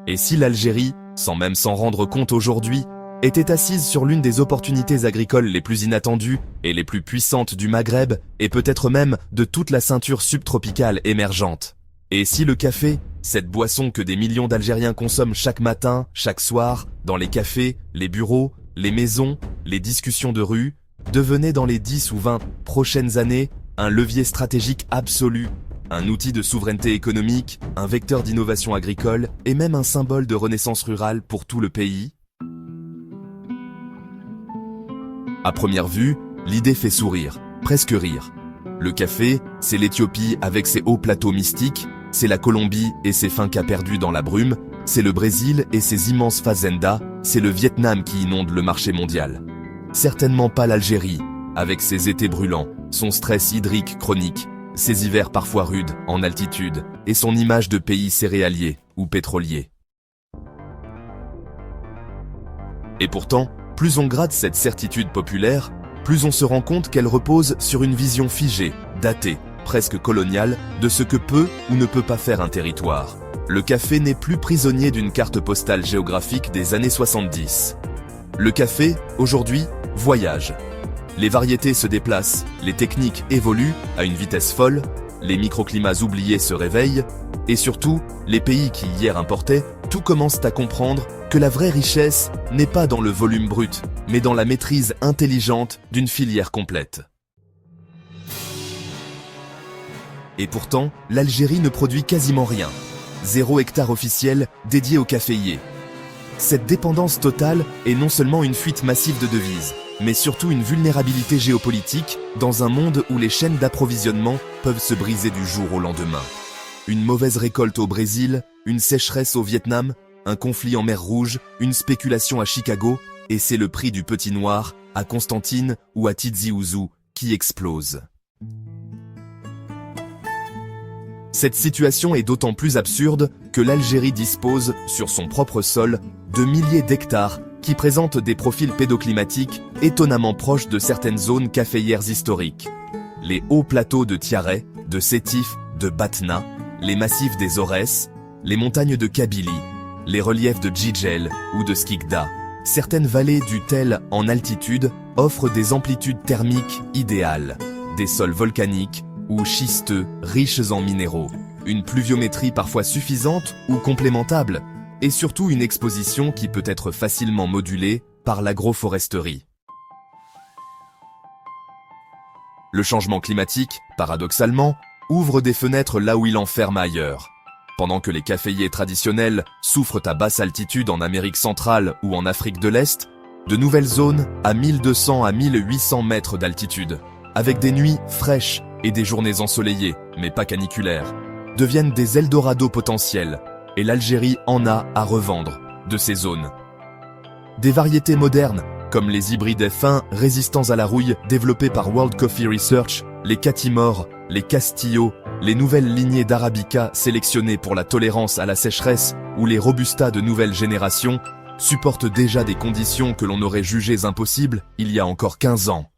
Et si l'Algérie, sans même s'en rendre compte aujourd'hui, était assise sur l'une des opportunités agricoles les plus inattendues et les plus puissantes du Maghreb et peut-être même de toute la ceinture subtropicale émergente? Et si le café, cette boisson que des millions d'Algériens consomment chaque matin, chaque soir, dans les cafés, les bureaux, les maisons, les discussions de rue, devenait dans les 10 ou 20 prochaines années un levier stratégique absolu, un outil de souveraineté économique, un vecteur d'innovation agricole et même un symbole de renaissance rurale pour tout le pays? À première vue, l'idée fait sourire, presque rire. Le café, c'est l'Éthiopie avec ses hauts plateaux mystiques, c'est la Colombie et ses fincas perdus dans la brume, c'est le Brésil et ses immenses fazendas, c'est le Vietnam qui inonde le marché mondial. Certainement pas l'Algérie, avec ses étés brûlants, son stress hydrique chronique, ses hivers parfois rudes, en altitude, et son image de pays céréalier ou pétrolier. Et pourtant, plus on gratte cette certitude populaire, plus on se rend compte qu'elle repose sur une vision figée, datée, presque coloniale, de ce que peut ou ne peut pas faire un territoire. Le café n'est plus prisonnier d'une carte postale géographique des années 70. Le café, aujourd'hui, voyage. Les variétés se déplacent, les techniques évoluent à une vitesse folle, les microclimats oubliés se réveillent, et surtout, les pays qui hier importaient, tout commencent à comprendre que la vraie richesse n'est pas dans le volume brut, mais dans la maîtrise intelligente d'une filière complète. Et pourtant, l'Algérie ne produit quasiment rien. 0 hectare officiel dédié au caféier. Cette dépendance totale est non seulement une fuite massive de devises, mais surtout une vulnérabilité géopolitique dans un monde où les chaînes d'approvisionnement peuvent se briser du jour au lendemain. Une mauvaise récolte au Brésil, une sécheresse au Vietnam, un conflit en mer Rouge, une spéculation à Chicago, et c'est le prix du petit noir, à Constantine ou à Tizi Ouzou, qui explose. Cette situation est d'autant plus absurde que l'Algérie dispose, sur son propre sol, de milliers d'hectares qui présentent des profils pédoclimatiques étonnamment proches de certaines zones caféières historiques. Les hauts plateaux de Tiaret, de Sétif, de Batna, les massifs des Aurès, les montagnes de Kabylie, les reliefs de Djidjel ou de Skikda. Certaines vallées du Tel en altitude offrent des amplitudes thermiques idéales, des sols volcaniques ou schisteux riches en minéraux, une pluviométrie parfois suffisante ou complémentable, et surtout une exposition qui peut être facilement modulée par l'agroforesterie. Le changement climatique, paradoxalement, ouvre des fenêtres là où il en ferme ailleurs. Pendant que les caféiers traditionnels souffrent à basse altitude en Amérique centrale ou en Afrique de l'Est, de nouvelles zones à 1200 à 1800 mètres d'altitude, avec des nuits fraîches et des journées ensoleillées, mais pas caniculaires, deviennent des Eldorado potentiels, et l'Algérie en a à revendre de ces zones. Des variétés modernes, comme les hybrides F1 résistants à la rouille développés par World Coffee Research, les Catimor, les Castillo, les nouvelles lignées d'Arabica sélectionnées pour la tolérance à la sécheresse ou les Robusta de nouvelle génération, supportent déjà des conditions que l'on aurait jugées impossibles il y a encore 15 ans.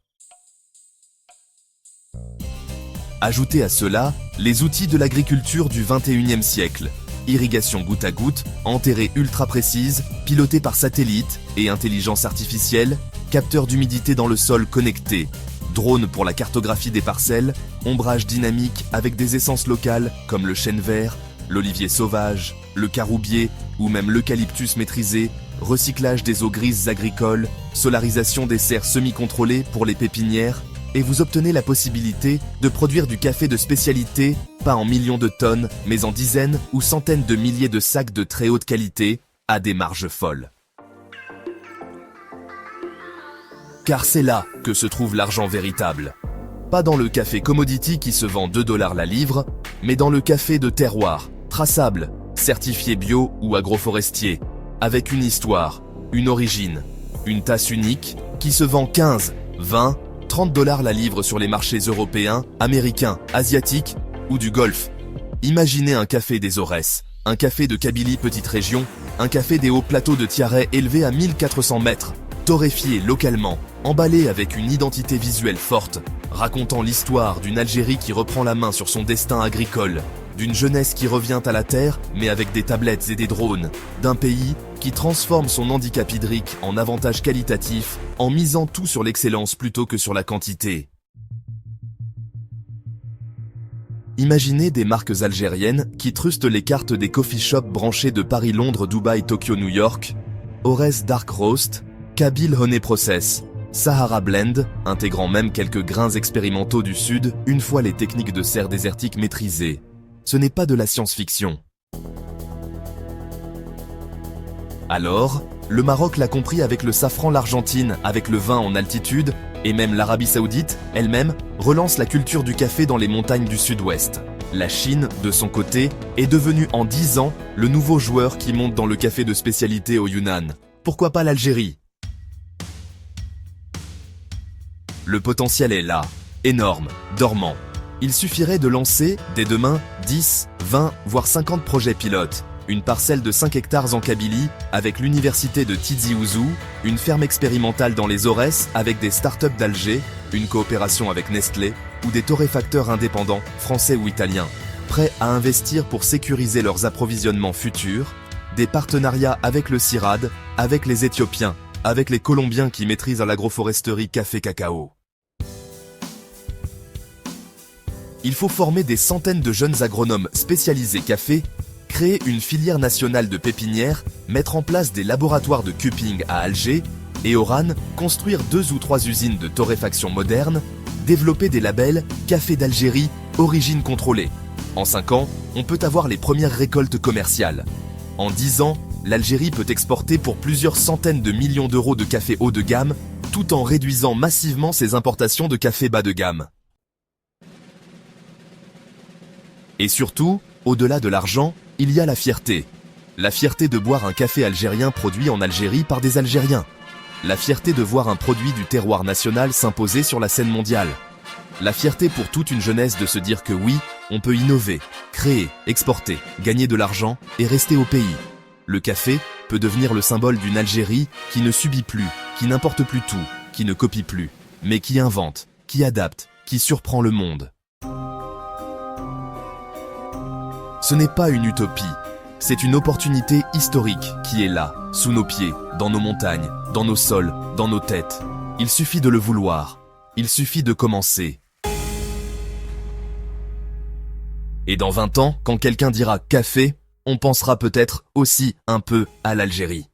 Ajoutez à cela les outils de l'agriculture du XXIe siècle. Irrigation goutte à goutte, enterrée ultra précise, pilotée par satellite et intelligence artificielle, capteurs d'humidité dans le sol connectés, drones pour la cartographie des parcelles, ombrage dynamique avec des essences locales comme le chêne vert, l'olivier sauvage, le caroubier ou même l'eucalyptus maîtrisé, recyclage des eaux grises agricoles, solarisation des serres semi-contrôlées pour les pépinières, et vous obtenez la possibilité de produire du café de spécialité, pas en millions de tonnes, mais en dizaines ou centaines de milliers de sacs de très haute qualité, à des marges folles. Car c'est là que se trouve l'argent véritable. Pas dans le café commodity qui se vend 2 $ la livre, mais dans le café de terroir, traçable, certifié bio ou agroforestier, avec une histoire, une origine, une tasse unique, qui se vend 15, 20, 30 $ la livre sur les marchés européens, américains, asiatiques ou du Golfe. Imaginez un café des Aurès, un café de Kabylie petite région, un café des hauts plateaux de Tiaret élevé à 1400 mètres, torréfié localement, emballé avec une identité visuelle forte, racontant l'histoire d'une Algérie qui reprend la main sur son destin agricole, d'une jeunesse qui revient à la terre, mais avec des tablettes et des drones, d'un pays qui transforme son handicap hydrique en avantage qualitatif en misant tout sur l'excellence plutôt que sur la quantité. Imaginez des marques algériennes qui trustent les cartes des coffee shops branchés de Paris, Londres, Dubaï, Tokyo, New York, Ores Dark Roast, Kabyle Honey Process, Sahara Blend, intégrant même quelques grains expérimentaux du Sud une fois les techniques de serre désertique maîtrisées. Ce n'est pas de la science-fiction. Alors, le Maroc l'a compris avec le safran, l'Argentine avec le vin en altitude, et même l'Arabie Saoudite, elle-même, relance la culture du café dans les montagnes du Sud-Ouest. La Chine, de son côté, est devenue en 10 ans le nouveau joueur qui monte dans le café de spécialité au Yunnan. Pourquoi pas l'Algérie ? Le potentiel est là, énorme, dormant. Il suffirait de lancer, dès demain, 10, 20, voire 50 projets pilotes. Une parcelle de 5 hectares en Kabylie avec l'université de Tizi Ouzou, une ferme expérimentale dans les Aurès avec des startups d'Alger, une coopération avec Nestlé ou des torréfacteurs indépendants, français ou italiens, prêts à investir pour sécuriser leurs approvisionnements futurs, des partenariats avec le CIRAD, avec les Éthiopiens, avec les Colombiens qui maîtrisent l'agroforesterie café-cacao. Il faut former des centaines de jeunes agronomes spécialisés café, créer une filière nationale de pépinières, mettre en place des laboratoires de cupping à Alger et Oran, construire 2 ou 3 usines de torréfaction modernes, développer des labels Café d'Algérie, origine contrôlée. En 5 ans, on peut avoir les premières récoltes commerciales. En 10 ans, l'Algérie peut exporter pour plusieurs centaines de millions d'euros de café haut de gamme, tout en réduisant massivement ses importations de café bas de gamme. Et surtout, au-delà de l'argent, il y a la fierté. La fierté de boire un café algérien produit en Algérie par des Algériens. La fierté de voir un produit du terroir national s'imposer sur la scène mondiale. La fierté pour toute une jeunesse de se dire que oui, on peut innover, créer, exporter, gagner de l'argent et rester au pays. Le café peut devenir le symbole d'une Algérie qui ne subit plus, qui n'importe plus tout, qui ne copie plus, mais qui invente, qui adapte, qui surprend le monde. Ce n'est pas une utopie, c'est une opportunité historique qui est là, sous nos pieds, dans nos montagnes, dans nos sols, dans nos têtes. Il suffit de le vouloir, il suffit de commencer. Et dans 20 ans, quand quelqu'un dira café, on pensera peut-être aussi un peu à l'Algérie.